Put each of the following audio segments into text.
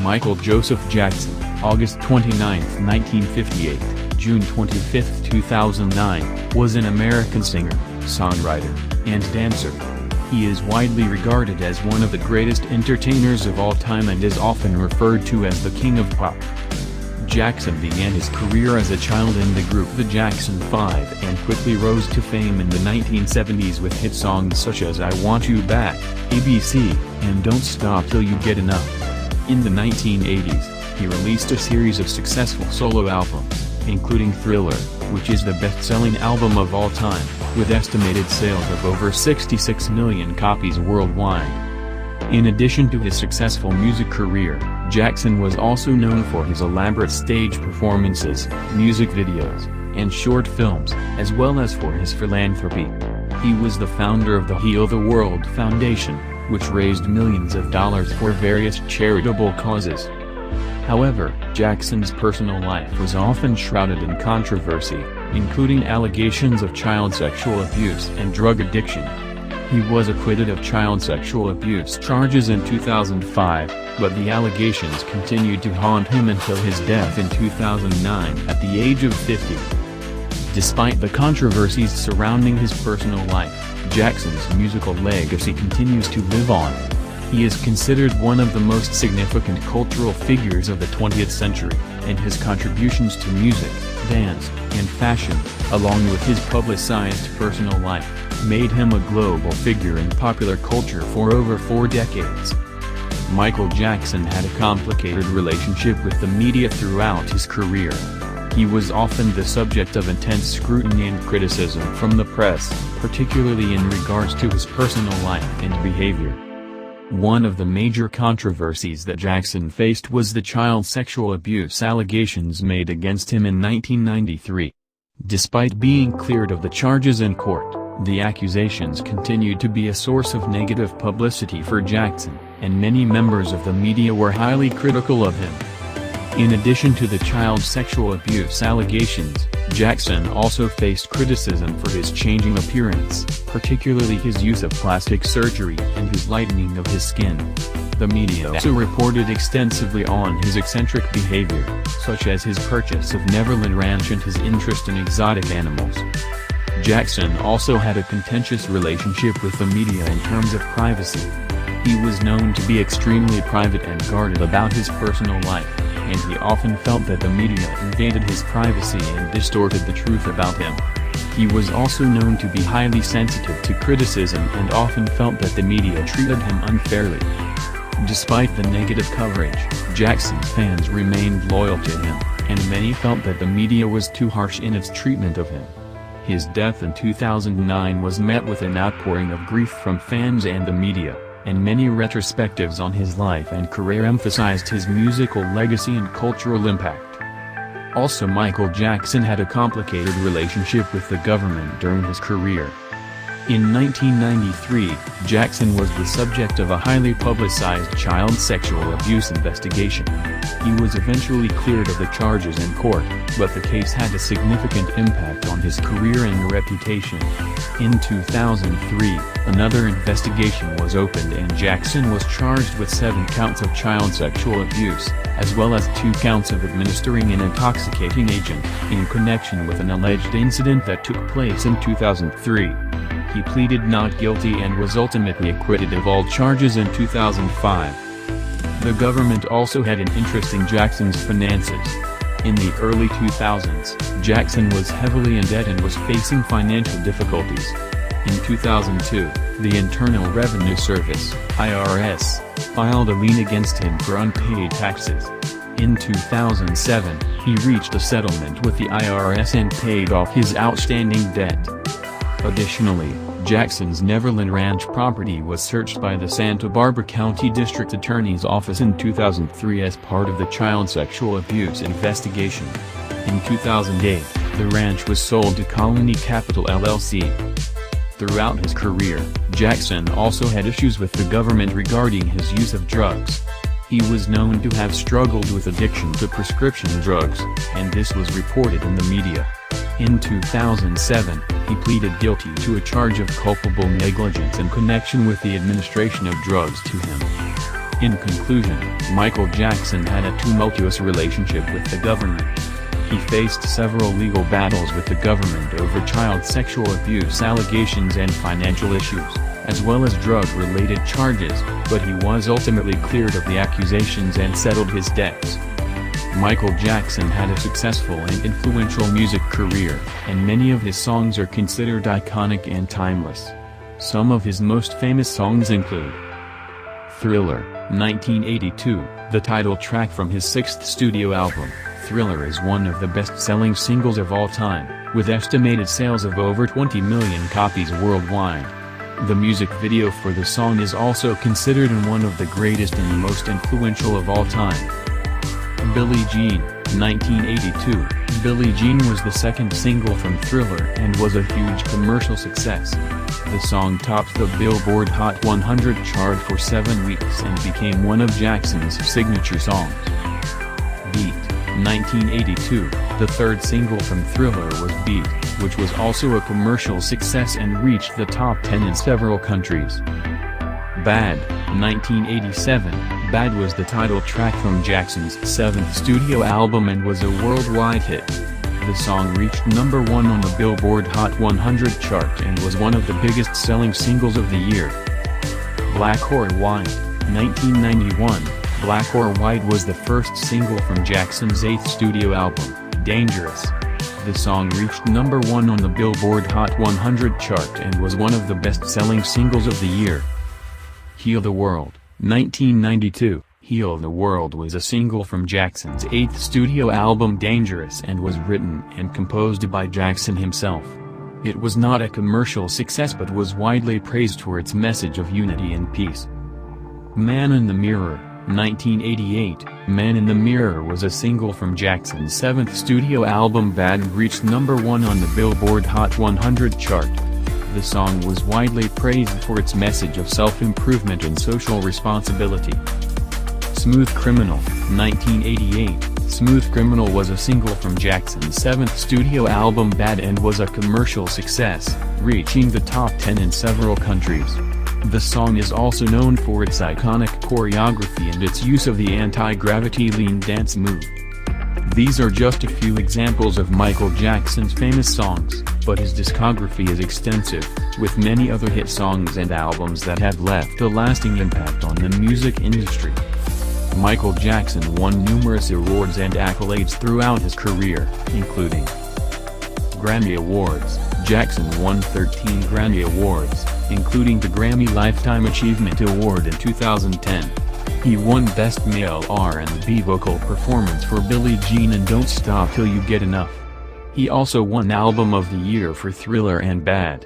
Michael Joseph Jackson, August 29, 1958, June 25, 2009, was an American singer, songwriter, and dancer. He is widely regarded as one of the greatest entertainers of all time and is often referred to as the King of Pop. Jackson began his career as a child in the group The Jackson 5 and quickly rose to fame in the 1970s with hit songs such as I Want You Back, ABC, and Don't Stop Till You Get Enough. In the 1980s, he released a series of successful solo albums, including Thriller, which is the best-selling album of all time, with estimated sales of over 66 million copies worldwide. In addition to his successful music career, Jackson was also known for his elaborate stage performances, music videos, and short films, as well as for his philanthropy. He was the founder of the Heal the World Foundation, which raised millions of dollars for various charitable causes. However, Jackson's personal life was often shrouded in controversy, including allegations of child sexual abuse and drug addiction. He was acquitted of child sexual abuse charges in 2005, but the allegations continued to haunt him until his death in 2009 at the age of 50. Despite the controversies surrounding his personal life, Jackson's musical legacy continues to live on. He is considered one of the most significant cultural figures of the 20th century, and his contributions to music, dance, and fashion, along with his publicized personal life, made him a global figure in popular culture for over 4 decades. Michael Jackson had a complicated relationship with the media throughout his career. He was often the subject of intense scrutiny and criticism from the press, particularly in regards to his personal life and behavior. One of the major controversies that Jackson faced was the child sexual abuse allegations made against him in 1993. Despite being cleared of the charges in court, the accusations continued to be a source of negative publicity for Jackson, and many members of the media were highly critical of him. In addition to the child sexual abuse allegations, Jackson also faced criticism for his changing appearance, particularly his use of plastic surgery and his lightening of his skin. The media also reported extensively on his eccentric behavior, such as his purchase of Neverland Ranch and his interest in exotic animals. Jackson also had a contentious relationship with the media in terms of privacy. He was known to be extremely private and guarded about his personal life, and he often felt that the media invaded his privacy and distorted the truth about him. He was also known to be highly sensitive to criticism and often felt that the media treated him unfairly. Despite the negative coverage, Jackson's fans remained loyal to him, and many felt that the media was too harsh in its treatment of him. His death in 2009 was met with an outpouring of grief from fans and the media, and many retrospectives on his life and career emphasized his musical legacy and cultural impact. Also, Michael Jackson had a complicated relationship with the government during his career. In 1993, Jackson was the subject of a highly publicized child sexual abuse investigation. He was eventually cleared of the charges in court, but the case had a significant impact on his career and reputation. In 2003, another investigation was opened and Jackson was charged with 7 counts of child sexual abuse, as well as 2 counts of administering an intoxicating agent, in connection with an alleged incident that took place in 2003. He pleaded not guilty and was ultimately acquitted of all charges in 2005. The government also had an interest in Jackson's finances. In the early 2000s, Jackson was heavily in debt and was facing financial difficulties. In 2002, the Internal Revenue Service (IRS) filed a lien against him for unpaid taxes. In 2007, he reached a settlement with the IRS and paid off his outstanding debt. Additionally, Jackson's Neverland Ranch property was searched by the Santa Barbara County District Attorney's Office in 2003 as part of the child sexual abuse investigation. In 2008, the ranch was sold to Colony Capital LLC. Throughout his career, Jackson also had issues with the government regarding his use of drugs. He was known to have struggled with addiction to prescription drugs, and this was reported in the media. In 2007, he pleaded guilty to a charge of culpable negligence in connection with the administration of drugs to him. In conclusion, Michael Jackson had a tumultuous relationship with the government. He faced several legal battles with the government over child sexual abuse allegations and financial issues, as well as drug-related charges, but he was ultimately cleared of the accusations and settled his debts. Michael Jackson had a successful and influential music career, and many of his songs are considered iconic and timeless. Some of his most famous songs include Thriller, 1982, the title track from his sixth studio album. Thriller is one of the best-selling singles of all time, with estimated sales of over 20 million copies worldwide. The music video for the song is also considered one of the greatest and most influential of all time. Billie Jean, 1982, Billie Jean was the second single from Thriller and was a huge commercial success. The song topped the Billboard Hot 100 chart for 7 weeks and became one of Jackson's signature songs. Beat, 1982, the third single from Thriller was Beat, which was also a commercial success and reached the top 10 in several countries. Bad, 1987, Bad was the title track from Jackson's seventh studio album and was a worldwide hit. The song reached number 1 on the Billboard Hot 100 chart and was one of the biggest-selling singles of the year. Black or White, 1991, Black or White was the first single from Jackson's 8th studio album, Dangerous. The song reached number 1 on the Billboard Hot 100 chart and was one of the best-selling singles of the year. Heal the World, 1992, Heal the World was a single from Jackson's 8th studio album Dangerous and was written and composed by Jackson himself. It was not a commercial success but was widely praised for its message of unity and peace. Man in the Mirror, 1988, Man in the Mirror was a single from Jackson's 7th studio album Bad and reached number 1 on the Billboard Hot 100 chart. The song was widely praised for its message of self-improvement and social responsibility. Smooth Criminal, 1988, Smooth Criminal was a single from Jackson's 7th studio album Bad and was a commercial success, reaching the top 10 in several countries. The song is also known for its iconic choreography and its use of the anti-gravity lean dance move. These are just a few examples of Michael Jackson's famous songs, but his discography is extensive, with many other hit songs and albums that have left a lasting impact on the music industry. Michael Jackson won numerous awards and accolades throughout his career, including Grammy Awards. Jackson won 13 Grammy Awards, including the Grammy Lifetime Achievement Award in 2010. He won Best Male R&B Vocal Performance for Billie Jean and Don't Stop Till You Get Enough. He also won Album of the Year for Thriller and Bad.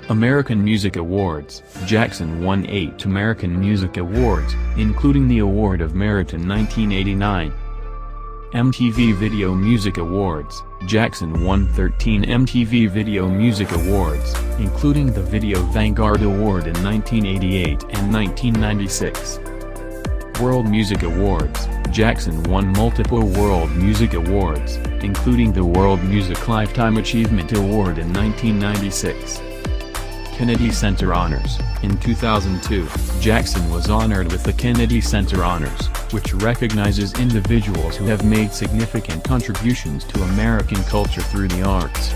American Music Awards. Jackson won 8 American Music Awards, including the Award of Merit in 1989. MTV Video Music Awards. Jackson won 13 MTV Video Music Awards, including the Video Vanguard Award in 1988 and 1996. World Music Awards. Jackson won multiple World Music Awards, including the World Music Lifetime Achievement Award in 1996. Kennedy Center Honors. In 2002, Jackson was honored with the Kennedy Center Honors, which recognizes individuals who have made significant contributions to American culture through the arts.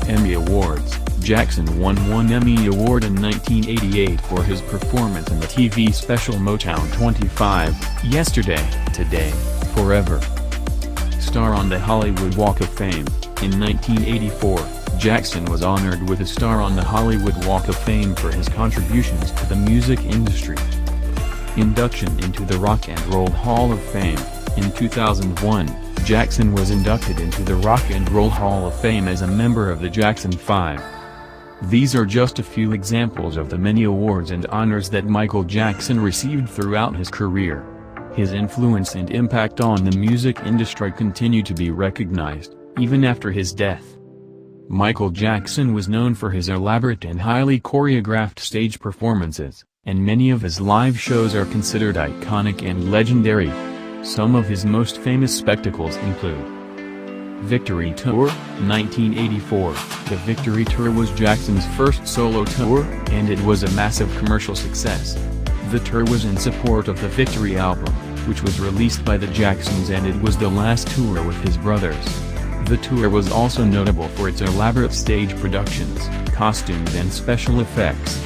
Emmy Awards. Jackson won one Emmy Award in 1988 for his performance in the TV special Motown 25, Yesterday, Today, Forever. Star on the Hollywood Walk of Fame. In 1984, Jackson was honored with a star on the Hollywood Walk of Fame for his contributions to the music industry. Induction into the Rock and Roll Hall of Fame. In 2001, Jackson was inducted into the Rock and Roll Hall of Fame as a member of the Jackson 5. These are just a few examples of the many awards and honors that Michael Jackson received throughout his career. His influence and impact on the music industry continue to be recognized, even after his death. Michael Jackson was known for his elaborate and highly choreographed stage performances, and many of his live shows are considered iconic and legendary. Some of his most famous spectacles include Victory Tour, 1984. The Victory Tour was Jackson's first solo tour, and it was a massive commercial success. The tour was in support of the Victory album, which was released by the Jacksons, and it was the last tour with his brothers. The tour was also notable for its elaborate stage productions, costumes and special effects.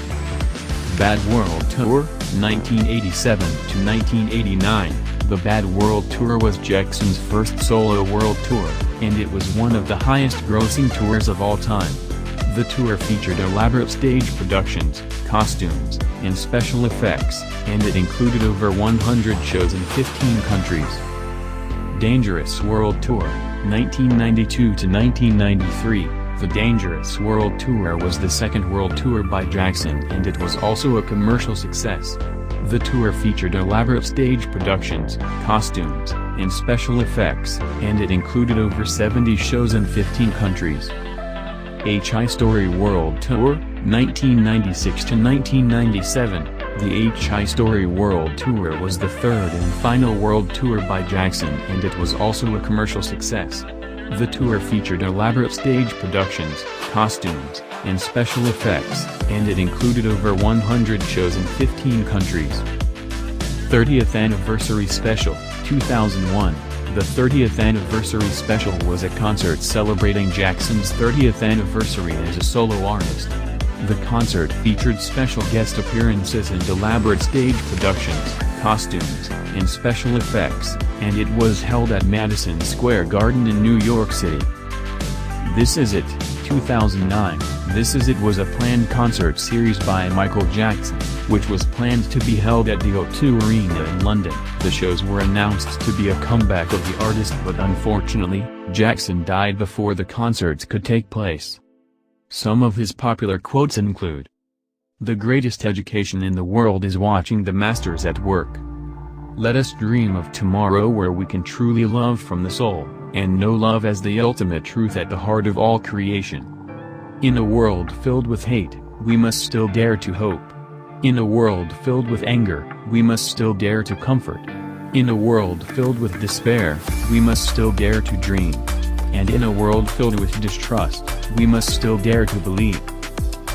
Bad World Tour, 1987 to 1989. The Bad World Tour was Jackson's first solo world tour, and it was one of the highest-grossing tours of all time. The tour featured elaborate stage productions, costumes, and special effects, and it included over 100 shows in 15 countries. Dangerous World Tour, 1992 to 1993. The Dangerous World Tour was the second world tour by Jackson, and it was also a commercial success. The tour featured elaborate stage productions, costumes, and special effects, and it included over 70 shows in 15 countries. HI Story World Tour, 1996 to 1997. The HI Story World Tour was the third and final world tour by Jackson, and it was also a commercial success. The tour featured elaborate stage productions, costumes, and special effects, and it included over 100 shows in 15 countries. 30th Anniversary Special, 2001. The 30th Anniversary Special was a concert celebrating Jackson's 30th anniversary as a solo artist. The concert featured special guest appearances and elaborate stage productions, costumes, and special effects, and it was held at Madison Square Garden in New York City. This Is It, 2009. This Is It was a planned concert series by Michael Jackson, which was planned to be held at the O2 Arena in London. The shows were announced to be a comeback of the artist, but unfortunately, Jackson died before the concerts could take place. Some of his popular quotes include, "The greatest education in the world is watching the masters at work. Let us dream of tomorrow where we can truly love from the soul, and know love as the ultimate truth at the heart of all creation. In a world filled with hate, we must still dare to hope. In a world filled with anger, we must still dare to comfort. In a world filled with despair, we must still dare to dream. And in a world filled with distrust, we must still dare to believe.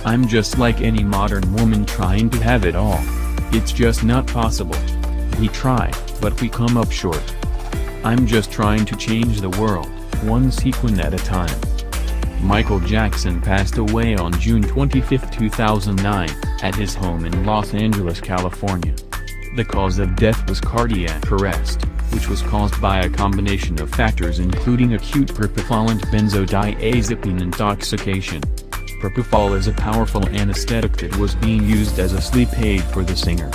I'm just like any modern woman trying to have it all. It's just not possible. We try, but we come up short. I'm just trying to change the world, one sequin at a time." Michael Jackson passed away on June 25, 2009, at his home in Los Angeles, California. The cause of death was cardiac arrest, which was caused by a combination of factors including acute propofol and benzodiazepine intoxication. Propofol is a powerful anesthetic that was being used as a sleep aid for the singer.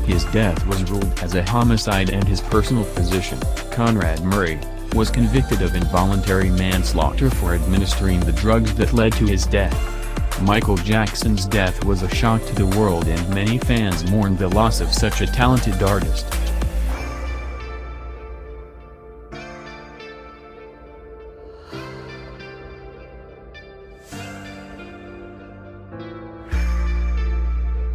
His death was ruled as a homicide, and his personal physician, Conrad Murray, was convicted of involuntary manslaughter for administering the drugs that led to his death. Michael Jackson's death was a shock to the world, and many fans mourned the loss of such a talented artist.